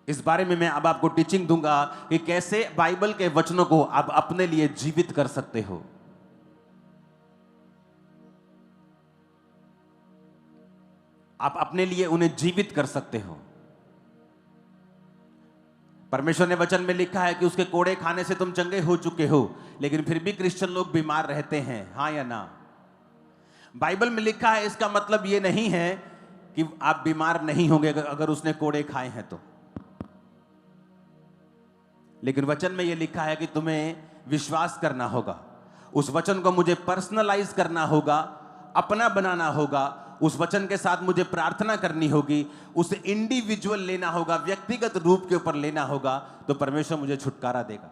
इस बारे में मैं अब आपको टीचिंग दूंगा कि कैसे बाइबल के वचनों को आप अपने लिए जीवित कर सकते हो। आप अपने लिए उन्हें जीवित कर सकते हो। परमेश्वर ने वचन में लिखा है कि उसके कोड़े खाने से तुम चंगे हो चुके हो, लेकिन फिर भी क्रिश्चियन लोग बीमार रहते हैं, हां या ना? बाइबल में लिखा है, इसका मतलब यह नहीं है कि आप बीमार नहीं होंगे अगर उसने कोड़े खाए हैं तो। लेकिन वचन में यह लिखा है कि तुम्हें विश्वास करना होगा, उस वचन को मुझे पर्सनलाइज करना होगा, अपना बनाना होगा, उस वचन के साथ मुझे प्रार्थना करनी होगी, उसे इंडिविजुअल लेना होगा, व्यक्तिगत रूप के ऊपर लेना होगा, तो परमेश्वर मुझे छुटकारा देगा।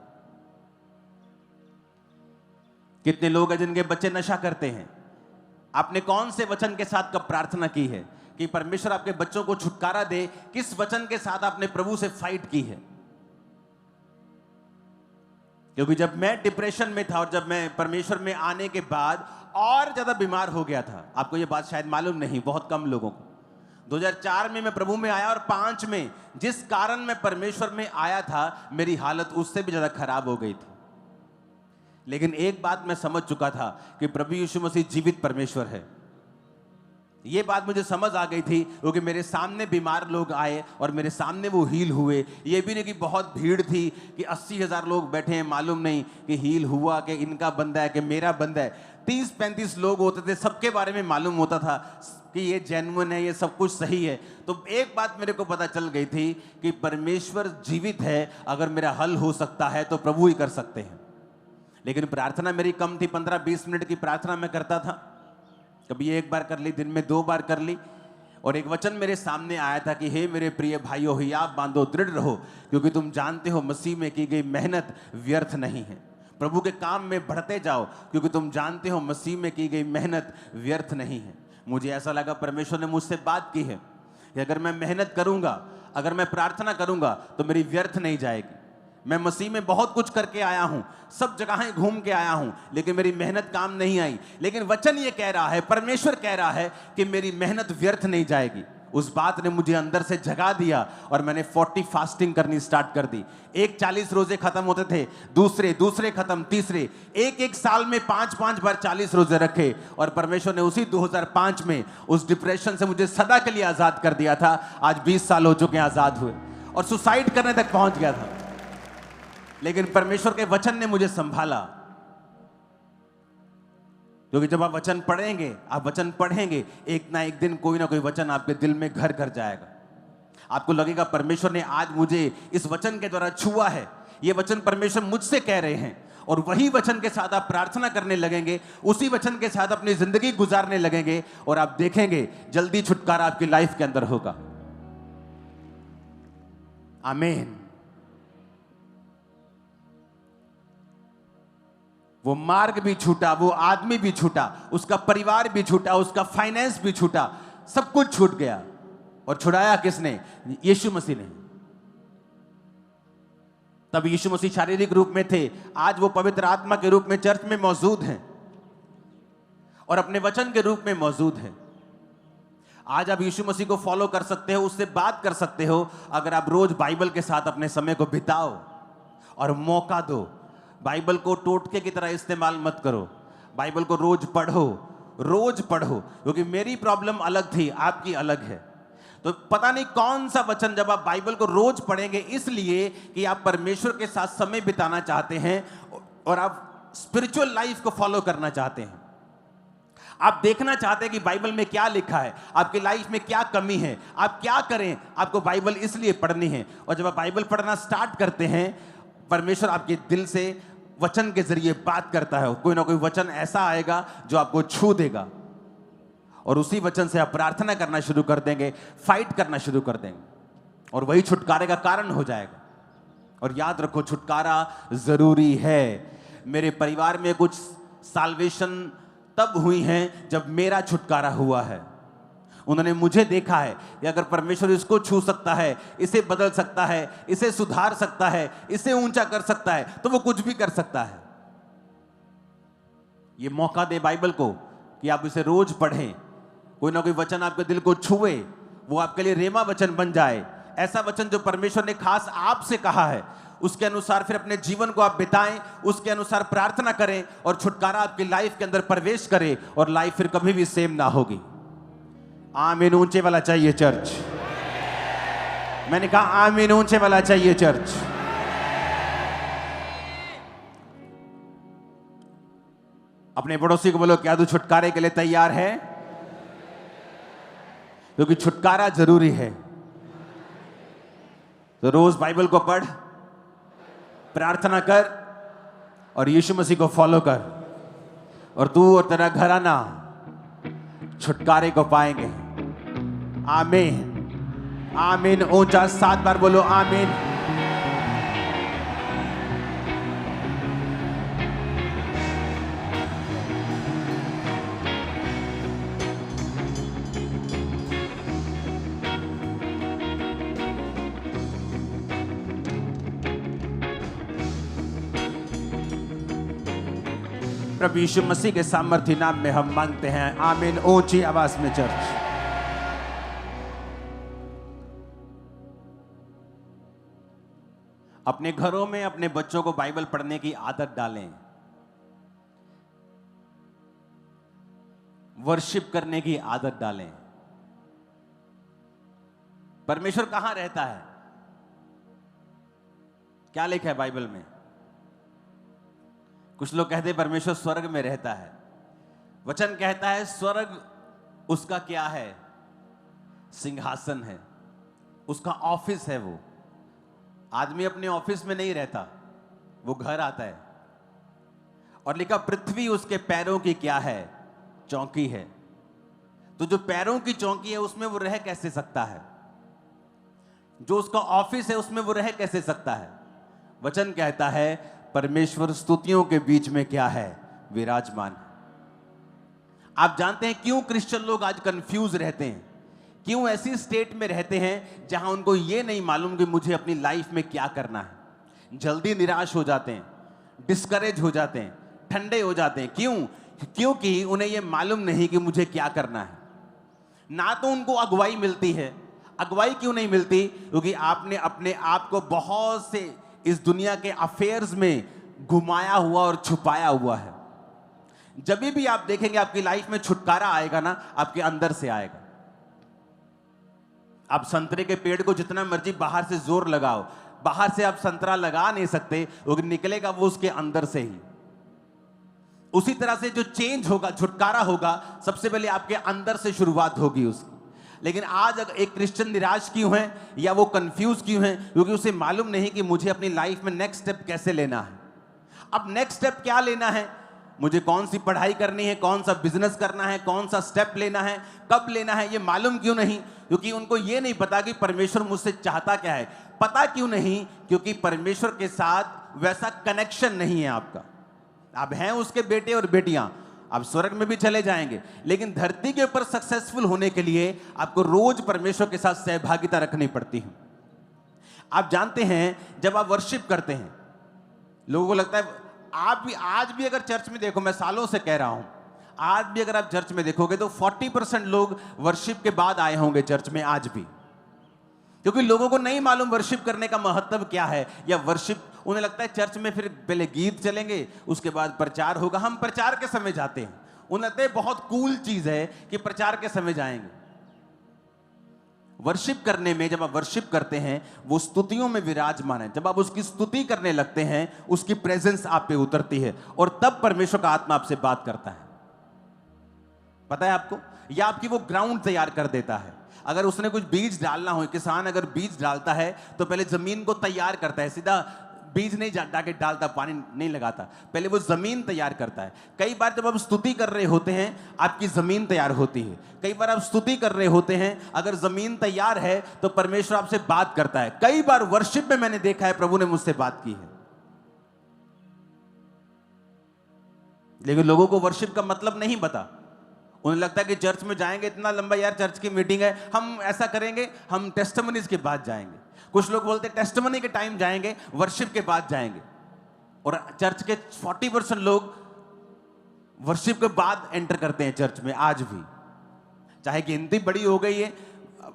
कितने लोग हैं जिनके बच्चे नशा करते हैं? आपने कौन से वचन के साथ कब प्रार्थना की है कि परमेश्वर आपके बच्चों को छुटकारा दे? किस वचन के साथ आपने प्रभु से फाइट की है? क्योंकि जब मैं डिप्रेशन में था और जब मैं परमेश्वर में आने के बाद और ज्यादा बीमार हो गया था, आपको यह बात शायद मालूम नहीं, बहुत कम लोगों को। 2004 में मैं प्रभु में आया और 5 में जिस कारण मैं परमेश्वर में आया था, मेरी हालत उससे भी ज्यादा खराब हो गई थी। लेकिन एक बात मैं समझ चुका था कि प्रभु यीशु मसीह जीवित परमेश्वर है। ये बात मुझे समझ आ गई थी क्योंकि मेरे सामने बीमार लोग आए और मेरे सामने वो हील हुए। ये भी नहीं कि बहुत भीड़ थी कि 80,000 लोग बैठे हैं, मालूम नहीं कि हील हुआ कि इनका बंदा है कि मेरा बंदा है। 30-35 लोग होते थे, सबके बारे में मालूम होता था कि ये जेन्युइन है, ये सब कुछ सही है। तो एक बात मेरे को पता चल गई थी कि परमेश्वर जीवित है। अगर मेरा हल हो सकता है तो प्रभु ही कर सकते हैं। लेकिन प्रार्थना मेरी कम थी, 15-20 मिनट की प्रार्थना मैं करता था, कभी एक बार कर ली, दिन में 2 बार कर ली। और एक वचन मेरे सामने आया था कि हे मेरे प्रिय भाइयों, हियाव बांधो, दृढ़ रहो, क्योंकि तुम जानते हो मसीह में की गई मेहनत व्यर्थ नहीं है। प्रभु के काम में बढ़ते जाओ, क्योंकि तुम जानते हो मसीह में की गई मेहनत व्यर्थ नहीं है। मुझे ऐसा लगा परमेश्वर ने मुझसे बात की है कि अगर मैं मेहनत करूंगा, अगर मैं प्रार्थना करूंगा तो मेरी व्यर्थ नहीं जाएगी। मैं मसीह में बहुत कुछ करके आया हूं, सब जगहें घूम के आया हूं, लेकिन मेरी मेहनत काम नहीं आई। लेकिन वचन ये कह रहा है, परमेश्वर कह रहा है कि मेरी मेहनत व्यर्थ नहीं जाएगी। उस बात ने मुझे अंदर से जगा दिया और मैंने 40 फास्टिंग करनी स्टार्ट कर दी। एक 40 रोजे खत्म होते थे, दूसरे खत्म, तीसरे, एक साल में 5-5 बार 40 रोजे रखे। और परमेश्वर ने उसी 2005 में उस डिप्रेशन से मुझे सदा के लिए आजाद कर दिया था। आज 20 साल हो चुके हैं आजाद हुए, और सुसाइड करने तक पहुंच गया था। लेकिन परमेश्वर के वचन ने मुझे संभाला। क्योंकि जब आप वचन पढ़ेंगे, एक ना एक दिन कोई ना कोई वचन आपके दिल में घर कर जाएगा। आपको लगेगा परमेश्वर ने आज मुझे इस वचन के द्वारा छुआ है, ये वचन परमेश्वर मुझसे कह रहे हैं। और वही वचन के साथ आप प्रार्थना करने लगेंगे, उसी वचन के साथ अपनी जिंदगी गुजारने लगेंगे, और आप देखेंगे जल्दी छुटकारा आपकी लाइफ के अंदर होगा। आमीन। वो मार्ग भी छूटा, वो आदमी भी छूटा, उसका परिवार भी छूटा, उसका फाइनेंस भी छूटा, सब कुछ छूट गया। और छुड़ाया किसने? यीशु मसीह ने। तब यीशु मसीह शारीरिक रूप में थे, आज वो पवित्र आत्मा के रूप में चर्च में मौजूद हैं और अपने वचन के रूप में मौजूद हैं। आज आप यीशु मसीह को फॉलो कर सकते हो, उससे बात कर सकते हो, अगर आप रोज बाइबल के साथ अपने समय को बिताओ और मौका दो। बाइबल को टोटके की तरह इस्तेमाल मत करो, बाइबल को रोज पढ़ो, क्योंकि मेरी प्रॉब्लम अलग थी, आपकी अलग है। तो पता नहीं कौन सा वचन, जब आप बाइबल को रोज पढ़ेंगे, इसलिए कि आप परमेश्वर के साथ समय बिताना चाहते हैं और आप स्पिरिचुअल लाइफ को फॉलो करना चाहते हैं। आप देखना चाहते हैं कि बाइबल में क्या लिखा है, आपकी लाइफ में क्या कमी है, आप क्या करें। आपको बाइबल इसलिए पढ़नी है, और जब आप बाइबल पढ़ना स्टार्ट करते हैं, परमेश्वर आपके दिल से वचन के जरिए बात करता है। कोई ना कोई वचन ऐसा आएगा जो आपको छू देगा, और उसी वचन से आप प्रार्थना करना शुरू कर देंगे, फाइट करना शुरू कर देंगे, और वही छुटकारे का कारण हो जाएगा। और याद रखो, छुटकारा जरूरी है। मेरे परिवार में कुछ साल्वेशन तब हुई है जब मेरा छुटकारा हुआ है। उन्होंने मुझे देखा है कि अगर परमेश्वर इसको छू सकता है, इसे बदल सकता है, इसे सुधार सकता है, इसे ऊंचा कर सकता है, तो वो कुछ भी कर सकता है। ये मौका दे बाइबल को कि आप इसे रोज पढ़ें, कोई ना कोई वचन आपके दिल को छुए, वो आपके लिए रेमा वचन बन जाए, ऐसा वचन जो परमेश्वर ने खास आपसे कहा है, उसके अनुसार फिर अपने जीवन को आप बिताएं, उसके अनुसार प्रार्थना करें और छुटकारा आपकी लाइफ के अंदर प्रवेश करे और लाइफ फिर कभी भी सेम ना होगी। आमीन ऊंचे वाला चाहिए चर्च। मैंने कहा आमीन ऊंचे वाला चाहिए चर्च। अपने पड़ोसी को बोलो, क्या तू छुटकारे के लिए तैयार है? क्योंकि छुटकारा जरूरी है। तो रोज बाइबल को पढ़, प्रार्थना कर और यीशु मसीह को फॉलो कर, और तू और तेरा घराना छुटकारे को पाएंगे। आमीन आमीन। ऊंचा 7 बार बोलो आमीन। प्रभु यीशु मसीह के सामर्थ्य नाम में हम मांगते हैं, आमीन। ऊंची आवाज में चर्च। अपने घरों में अपने बच्चों को बाइबल पढ़ने की आदत डालें, वर्शिप करने की आदत डालें। परमेश्वर कहां रहता है? क्या लिखा है बाइबल में? कुछ लोग कहते हैं परमेश्वर स्वर्ग में रहता है। वचन कहता है स्वर्ग उसका क्या है? सिंहासन है, उसका ऑफिस है। वो आदमी अपने ऑफिस में नहीं रहता, वो घर आता है। और लिखा पृथ्वी उसके पैरों की क्या है? चौकी है। तो जो पैरों की चौकी है उसमें वो रह कैसे सकता है? जो उसका ऑफिस है उसमें वो रह कैसे सकता है? वचन कहता है परमेश्वर स्तुतियों के बीच में क्या है? विराजमान। आप जानते हैं क्यों क्रिश्चियन लोग आज कंफ्यूज रहते हैं? क्यों ऐसी स्टेट में रहते हैं जहां उनको यह नहीं मालूम कि मुझे अपनी लाइफ में क्या करना है? जल्दी निराश हो जाते हैं, डिस्करेज हो जाते हैं, ठंडे हो जाते हैं। क्यों? क्योंकि उन्हें यह मालूम नहीं कि मुझे क्या करना है। ना तो उनको अगुवाई मिलती है। अगुवाई क्यों नहीं मिलती? क्योंकि आपने अपने आप को बहुत से इस दुनिया के अफेयर्स में घुमाया हुआ और छुपाया हुआ है। जब भी आप देखेंगे आपकी लाइफ में छुटकारा आएगा ना, आपके अंदर से आएगा। आप संतरे के पेड़ को जितना मर्जी बाहर से जोर लगाओ, बाहर से आप संतरा लगा नहीं सकते, क्योंकि निकलेगा वो उसके अंदर से ही। उसी तरह से जो चेंज होगा, छुटकारा होगा, सबसे पहले आपके अंदर से शुरुआत होगी उसकी। लेकिन आज अगर एक क्रिश्चियन निराश क्यों है या वो कंफ्यूज क्यों है? क्योंकि उसे मालूम नहीं कि मुझे अपनी लाइफ में नेक्स्ट स्टेप कैसे लेना है। अब नेक्स्ट स्टेप क्या लेना है? मुझे कौन सी पढ़ाई करनी है, कौन सा बिजनेस करना है, कौन सा स्टेप लेना है, कब लेना है, ये मालूम क्यों नहीं? क्योंकि उनको ये नहीं पता कि परमेश्वर मुझसे चाहता क्या है। पता क्यों नहीं? क्योंकि परमेश्वर के साथ वैसा कनेक्शन नहीं है आपका। आप हैं उसके बेटे और बेटियां, आप स्वर्ग में भी चले जाएंगे, लेकिन धरती के ऊपर सक्सेसफुल होने के लिए आपको रोज परमेश्वर के साथ सहभागिता रखनी पड़ती है। आप जानते हैं जब आप वर्शिप करते हैं, लोगों को लगता है, आप भी आज भी अगर चर्च में देखो, मैं सालों से कह रहा हूं, आज भी अगर आप चर्च में देखोगे तो 40% लोग वर्शिप के बाद आए होंगे चर्च में आज भी। क्योंकि लोगों को नहीं मालूम वर्शिप करने का महत्व क्या है, या वर्शिप उन्हें लगता है चर्च में फिर पहले गीत चलेंगे, उसके बाद प्रचार होगा। हम प्रचार के समय जाते हैं, उन्हें लगता है बहुत कूल चीज है कि प्रचार के समय जाएंगे। वर्शिप करने में, जब आप वर्शिप करते हैं, वो स्तुतियों में विराजमान है। जब आप उसकी स्तुति करने लगते हैं, उसकी प्रेजेंस आप पे उतरती है और तब परमेश्वर का आत्मा आपसे बात करता है। पता है आपको, या आपकी वो ग्राउंड तैयार कर देता है। अगर उसने कुछ बीज डालना हो, किसान अगर बीज डालता है तो पहले जमीन को तैयार करता है। सीधा बीज नहीं जाके डालता, पानी नहीं लगाता, पहले वो जमीन तैयार करता है। कई बार जब आप स्तुति कर रहे होते हैं, आपकी जमीन तैयार होती है। कई बार आप स्तुति कर रहे होते हैं, अगर जमीन तैयार है तो परमेश्वर आपसे बात करता है। कई बार वर्शिप में मैंने देखा है प्रभु ने मुझसे बात की है। लेकिन लोगों को वर्शिप का मतलब नहीं पता। उन्हें लगता है कि चर्च में जाएंगे, इतना लंबा यार चर्च की मीटिंग है, हम ऐसा करेंगे, हम टेस्टिमनीज के बाद जाएंगे। कुछ लोग बोलते हैं टेस्टिमनी के टाइम जाएंगे, वर्शिप के बाद जाएंगे। और चर्च के 40% लोग वर्शिप के बाद एंटर करते हैं चर्च में आज भी। चाहे गिनती बड़ी हो गई है,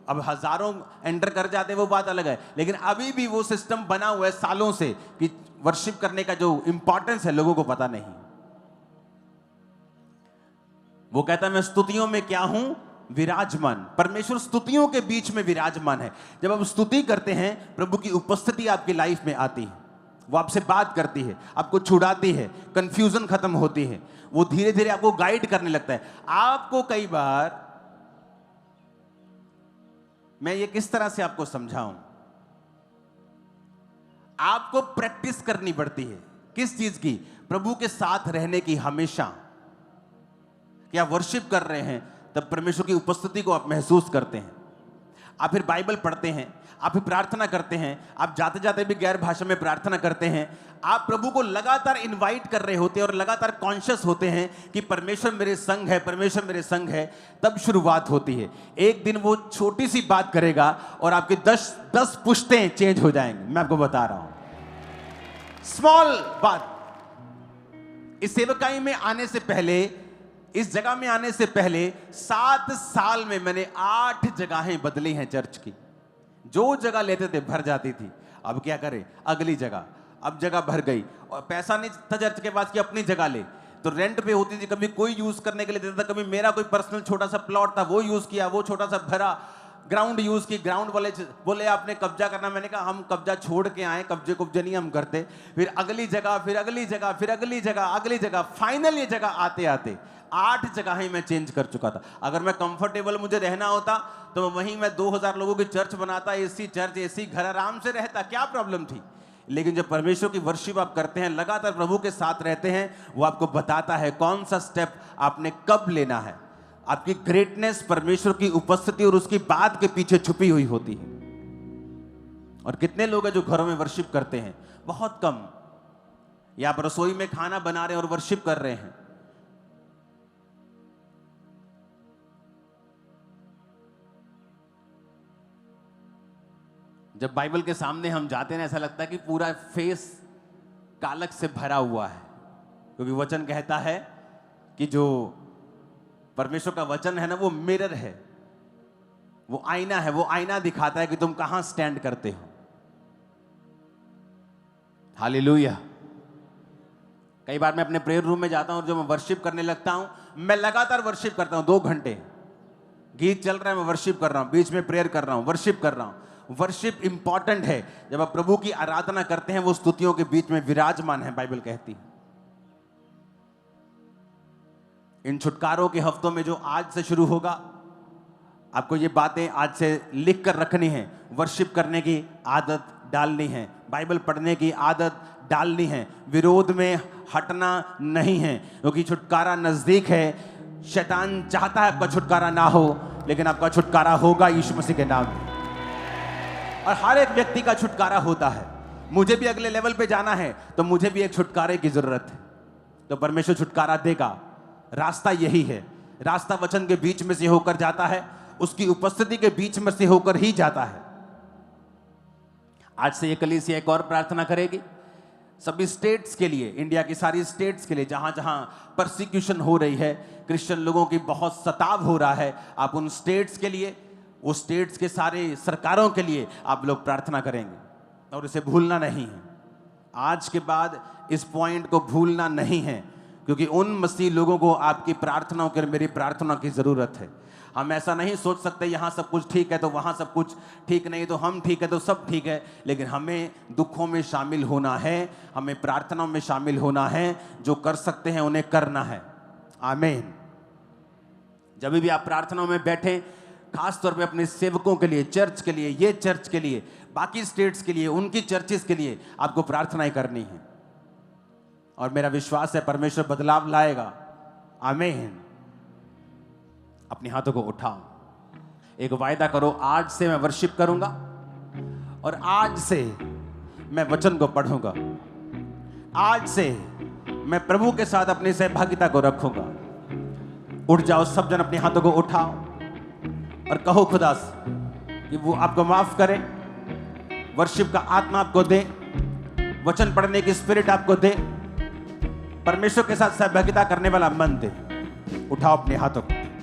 अब हजारों एंटर कर जाते हैं वो बात अलग है, लेकिन अभी भी वो सिस्टम बना हुआ है सालों से कि वर्शिप करने का जो इंपॉर्टेंस है लोगों को पता नहीं। वो कहता है मैं स्तुतियों में क्या हूं, विराजमान। परमेश्वर स्तुतियों के बीच में विराजमान है। जब आप स्तुति करते हैं, प्रभु की उपस्थिति आपकी लाइफ में आती है, वो आपसे बात करती है, आपको छुड़ाती है, कंफ्यूजन खत्म होती है, वो धीरे धीरे आपको गाइड करने लगता है। आपको कई बार, मैं ये किस तरह से आपको समझाऊं, आपको प्रैक्टिस करनी पड़ती है। किस चीज की? प्रभु के साथ रहने की। हमेशा क्या वर्शिप कर रहे हैं तब परमेश्वर की उपस्थिति को आप महसूस करते हैं। आप फिर बाइबल पढ़ते हैं, आप फिर प्रार्थना करते हैं, आप जाते जाते भी गैर भाषा में प्रार्थना करते हैं। आप प्रभु को लगातार इनवाइट कर रहे होते हैं और लगातार कॉन्शियस होते हैं कि परमेश्वर मेरे संग है, परमेश्वर मेरे संग है। तब शुरुआत होती है। एक दिन वो छोटी सी बात करेगा और आपकी 10 पुश्तें चेंज हो जाएंगी। मैं आपको बता रहा हूं, स्मॉल बात। इस सेवकाई में आने से पहले, इस जगह में आने से पहले 7 साल में मैंने 8 जगहें बदली हैं चर्च की। जो जगह लेते थे भर जाती थी। अब क्या करें, अगली जगह। अब जगह भर गई और पैसा नहीं था चर्च के पास कि अपनी जगह ले, तो रेंट पे होती थी। कभी कोई यूज करने के लिए देता था, कभी मेरा कोई पर्सनल छोटा सा प्लॉट था वो यूज किया, वो छोटा सा भरा। ग्राउंड यूज की, ग्राउंड वाले बोले आपने कब्जा करना। मैंने कहा हम कब्जा छोड़ के आए, कब्जे नहीं हम करते। फिर अगली जगह, फिर अगली जगह, फिर अगली जगह, अगली जगह। फाइनल ये जगह आते आते 8 जगहें मैं चेंज कर चुका था। अगर मैं कंफर्टेबल मुझे रहना होता तो वहीं मैं 2000 लोगों की चर्च बनाता, एसी चर्च, एसी घर, आराम से रहता, क्या प्रॉब्लम थी। लेकिन जब परमेश्वर की वर्शिप आप करते हैं, लगातार प्रभु के साथ रहते हैं, वो आपको बताता है कौन सा स्टेप आपने कब लेना है। आपकी ग्रेटनेस परमेश्वर की उपस्थिति और उसकी बात के पीछे छुपी हुई होती है। और कितने लोग हैं जो घरों में वर्शिप करते हैं? बहुत कम। या आप रसोई में खाना बना रहे हैं और वर्शिप कर रहे हैं। जब बाइबल के सामने हम जाते हैं, ऐसा लगता है कि पूरा फेस कालक से भरा हुआ है, क्योंकि वचन कहता है कि जो परमेश्वर का वचन है ना, वो मिरर है, वो आईना है। वो आईना दिखाता है कि तुम कहां स्टैंड करते हो। हालेलुया। कई बार मैं अपने प्रेयर रूम में जाता हूं और जब मैं वर्शिप करने लगता हूं, मैं लगातार वर्शिप करता हूं 2 घंटे। गीत चल रहा है, मैं वर्शिप कर रहा हूं, बीच में प्रेयर कर रहा हूं, वर्शिप कर रहा हूं। वर्शिप इंपॉर्टेंट है। जब आप प्रभु की आराधना करते हैं, वो स्तुतियों के बीच में विराजमान है, बाइबल कहती है। इन छुटकारों के हफ्तों में जो आज से शुरू होगा, आपको ये बातें आज से लिख कर रखनी है। वर्शिप करने की आदत डालनी है, बाइबल पढ़ने की आदत डालनी है, विरोध में हटना नहीं है, क्योंकि छुटकारा नजदीक है। शैतान चाहता है आपका छुटकारा ना हो, लेकिन आपका छुटकारा होगा यीशु मसीह के नाम में। और हर एक व्यक्ति का छुटकारा होता है। मुझे भी अगले लेवल पे जाना है तो मुझे भी एक छुटकारे की जरूरत है, तो परमेश्वर छुटकारा देगा। रास्ता यही है। रास्ता वचन के बीच में से होकर जाता है, उसकी उपस्थिति के बीच में से होकर ही जाता है। आज से ये कलीसिया एक और प्रार्थना करेगी सभी स्टेट्स के लिए, इंडिया की सारी स्टेट्स के लिए, जहां जहां परसिक्यूशन हो रही है, क्रिश्चियन लोगों की बहुत सताव हो रहा है। आप उन स्टेट्स के लिए, वो स्टेट्स के सारे सरकारों के लिए आप लोग प्रार्थना करेंगे और इसे भूलना नहीं है। आज के बाद इस पॉइंट को भूलना नहीं है, क्योंकि उन मसीह लोगों को आपकी प्रार्थनाओं के, मेरी प्रार्थना की जरूरत है। हम ऐसा नहीं सोच सकते यहां सब कुछ ठीक है तो वहां सब कुछ ठीक नहीं, तो हम ठीक है तो सब ठीक है। लेकिन हमें दुखों में शामिल होना है, हमें प्रार्थनाओं में शामिल होना है। जो कर सकते हैं उन्हें करना है। आमीन। जब भी आप प्रार्थनाओं में बैठें, खास तौर पे अपने सेवकों के लिए, चर्च के लिए, ये चर्च के लिए, बाकी स्टेट्स के लिए, उनकी चर्चेस के लिए आपको प्रार्थनाएं करनी है। और मेरा विश्वास है परमेश्वर बदलाव लाएगा। आमीन। अपने हाथों को उठाओ, एक वायदा करो, आज से मैं वर्शिप करूंगा और आज से मैं वचन को पढ़ूंगा। आज से मैं प्रभु के साथ अपनी सहभागिता को रखूंगा। उठ जाओ सब जन, अपने हाथों को उठाओ और कहो खुदा कि वो आपको माफ करे, वर्शिप का आत्मा आपको दे, वचन पढ़ने की स्पिरिट आपको दे, परमेश्वर के साथ सहभागिता करने वाला मन दे। उठाओ अपने हाथों को।